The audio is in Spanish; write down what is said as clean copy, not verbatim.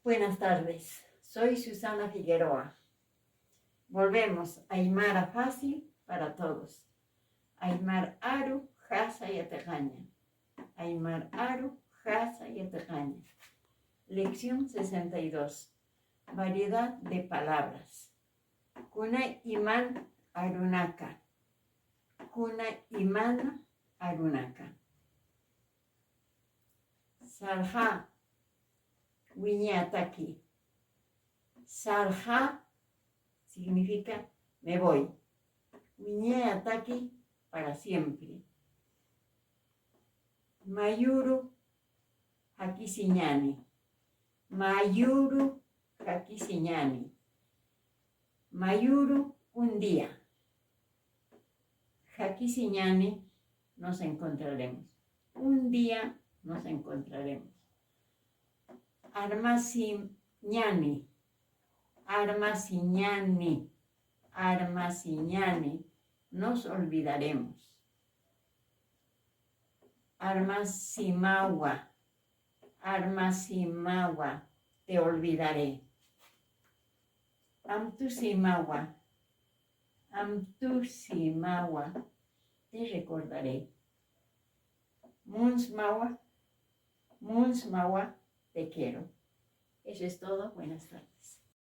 Buenas tardes, soy Susana Figueroa. Volvemos a Aymara fácil para todos. Aymar Aru, Jasa y Atacaña. Aymar Aru, Jasa y Atacaña. Lección 62. Variedad de palabras. Kuna iman arunaka. Kuna imana arunaka. Sarja. Wiñataki. Sarja significa me voy. Wiñataki para siempre. Mayuru hakisiñani. Mayuru hakisiñani. Mayuru un día. Hakisiñani nos encontraremos. Un día nos encontraremos. Armasiñani, armasiñani, armasiñani, nos olvidaremos. Armasimawa, armasimawa, te olvidaré. Amtusimawa, amtusimawa, te recordaré. Munsmawa, munsmawa, te quiero. Eso es todo. Buenas tardes.